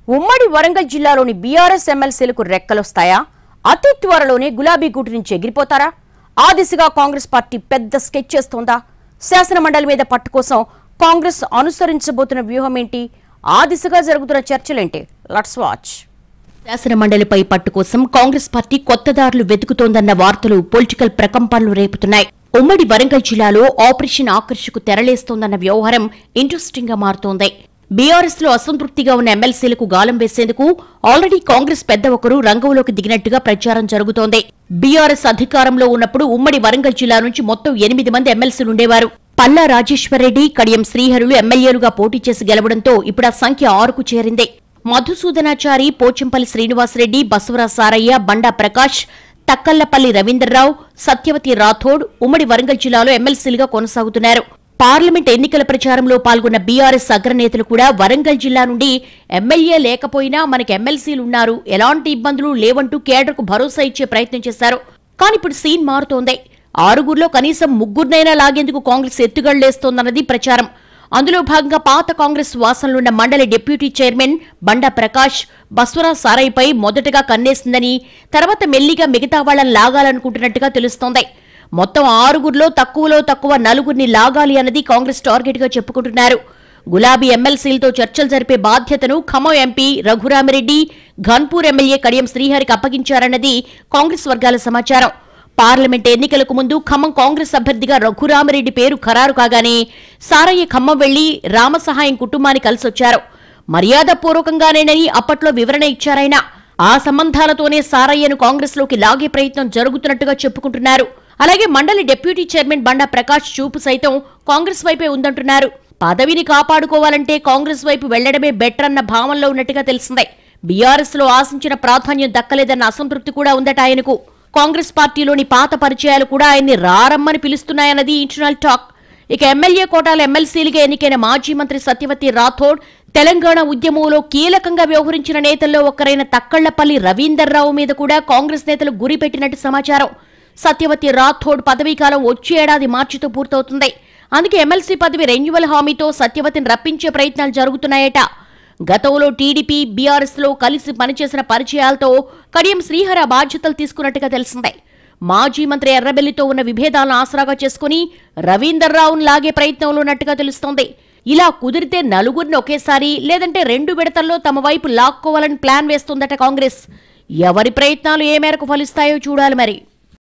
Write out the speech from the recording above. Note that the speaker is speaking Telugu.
ఉమ్మడి వరంగల్ జిల్లాలోని బీఆర్ఎస్ ఎమ్మెల్సీలకు రెక్కలొస్తాయా? అతి త్వరలోనే గులాబీ గూటి నుంచి ఎగిరిపోతారా? ఆ దిశగా కాంగ్రెస్ పార్టీ పెద్ద స్కెచ్ చేస్తోందా? శాసన మండలి మీద పట్టు కోసం కాంగ్రెస్ అనుసరించబోతున్న వ్యూహం ఏంటి? ఆ దిశగా జరుగుతున్న చర్చలేంటి? Let's watch. శాసన మండలిపై పట్టు కోసం కాంగ్రెస్ పార్టీ కొత్త దారులు వెతుకుతోందన్న వార్తలు పొలిటికల్ ప్రకంపనలు రేపుతున్నాయి. ఉమ్మడి వరంగల్ జిల్లాలో ఆపరేషన్ ఆకర్షకు తెరలేస్తోందన్న వ్యవహారం ఇంట్రెస్టింగ్ గా మారుతోంది. బీఆర్ఎస్ లో అసంతృప్తిగా ఉన్న ఎమ్మెల్సీలకు గాలం వేసేందుకు ఆల్రెడీ కాంగ్రెస్ పెద్ద ఒకరు రంగంలోకి దిగినట్టుగా ప్రచారం జరుగుతోంది. బీఆర్ఎస్ అధికారంలో ఉన్నప్పుడు ఉమ్మడి వరంగల్ జిల్లా నుంచి మొత్తం 8 మంది ఎమ్మెల్సీలుండేవారు. పల్లా రాజేశ్వరరెడ్డి, కడియం శ్రీహరులు ఎమ్మెల్యేలుగా పోటీ చేసి గెలవడంతో ఇప్పుడు ఆ సంఖ్య 6కు చేరింది. మధుసూదనాచారి, పోచంపల్లి శ్రీనివాసరెడ్డి, బసవరాజ్ సారయ్య, బండా ప్రకాష్, తక్కళ్లపల్లి రవీందర్రావు, సత్యవతి రాథోడ్ ఉమ్మడి వరంగల్ జిల్లాలో ఎమ్మెల్సీలుగా కొనసాగుతున్నారు. పార్లమెంట్ ఎన్నికల ప్రచారంలో పాల్గొన్న బీఆర్ఎస్ అగ్రనేతలు కూడా వరంగల్ జిల్లా నుండి ఎమ్మెల్యే లేకపోయినా మనకి ఎమ్మెల్సీలున్నారు, ఎలాంటి ఇబ్బందులు లేవంటూ కేడర్కు భరోసా ఇచ్చే ప్రయత్నం చేశారు. కానీ ఇప్పుడు సీన్ మారుతోంది. 6గురిలో కనీసం 3గురినైనా లాగేందుకు కాంగ్రెస్ ఎత్తుగళ్లేస్తోందన్నది ప్రచారం. అందులో భాగంగా పాత కాంగ్రెస్ వాసనలున్న మండలి డిప్యూటీ చైర్మన్ బండా ప్రకాష్ బస్వరాజ్ సారయ్యపై మొదటగా కన్నేసిందని, తర్వాత మెల్లిగా మిగతా వాళ్లను లాగాలనుకుంటున్నట్టుగా తెలుస్తోంది. మొత్తం 6గురిలో తక్కువలో తక్కువ 4గురిని లాగాలి అన్నది కాంగ్రెస్ టార్గెట్ గా చెప్పుకుంటున్నారు. గులాబీ ఎమ్మెల్సీలతో చర్చలు జరిపే బాధ్యతను ఖమ్మం ఎంపీ రఘురామిరెడ్డి, ఘన్పూర్ ఎమ్మెల్యే కడియం శ్రీహరికి అప్పగించారన్నది కాంగ్రెస్ వర్గాల సమాచారం. పార్లమెంట్ ఎన్నికలకు ముందు ఖమ్మం కాంగ్రెస్ అభ్యర్థిగా రఘురామిరెడ్డి పేరు ఖరారు కాగానే సారయ్య ఖమ్మం వెళ్లి రామసహాయం కుటుంబాన్ని కలిసొచ్చారు. మర్యాదపూర్వకంగానేనని అప్పట్లో వివరణ ఇచ్చారాయన. ఆ సంబంధాలతోనే సారయ్యను కాంగ్రెస్ లోకి లాగే ప్రయత్నం జరుగుతున్నట్టుగా చెప్పుకుంటున్నారు. అలాగే మండలి డిప్యూటీ చైర్మన్ బండా ప్రకాష్ చూపు సైతం కాంగ్రెస్ వైపే ఉందంటున్నారు. పదవిని కాపాడుకోవాలంటే కాంగ్రెస్ వైపు వెళ్లడమే బెటర్ అన్న భావనలో ఉన్నట్టుగా తెలిసిందే. బీఆర్ఎస్ లో ఆశించిన ప్రాధాన్యం దక్కలేదన్న అసంతృప్తి కూడా ఉందట ఆయనకు. కాంగ్రెస్ పార్టీలోని పాత పరిచయాలు కూడా ఆయన్ని రారమ్మని పిలుస్తున్నాయన్నది ఇంటర్నల్ టాక్. ఇక ఎమ్మెల్యే కోటాల ఎమ్మెల్సీలుగా ఎన్నికైన మాజీ మంత్రి సత్యవతి రాథోడ్, తెలంగాణ ఉద్యమంలో కీలకంగా వ్యవహరించిన నేతల్లో ఒకరైన తక్కళ్లపల్లి రవీందర్రావు మీద కూడా కాంగ్రెస్ నేతలు గురిపెట్టినట్టు సమాచారం. సత్యవతి రాథోడ్ పదవీకాలం వచ్చే ఏడాది మార్చితో పూర్తవుతుంది. అందుకే ఎమ్మెల్సీ పదవి రెన్యువల్ హామీతో సత్యవతిని రప్పించే ప్రయత్నాలు జరుగుతున్నాయట. గతంలో టీడీపీ, బీఆర్ఎస్ లో కలిసి పనిచేసిన పరిచయాలతో కడియం శ్రీహర బాధ్యతలు తీసుకున్నట్టుగా తెలిసిందే. మాజీ మంత్రి ఎర్రబెల్లితో ఉన్న విభేదాలను ఆసరాగా చేసుకుని రవీందర్రావును లాగే ప్రయత్నంలో ఉన్నట్టుగా తెలుస్తోంది. ఇలా కుదిరితే 4గురిని ఒకేసారి లేదంటే 2 విడతల్లో తమ వైపు లాక్కోవాలని ప్లాన్ వేస్తుందట కాంగ్రెస్. ఎవరి ప్రయత్నాలు ఏ మేరకు ఫలిస్తాయో చూడాలి మరి.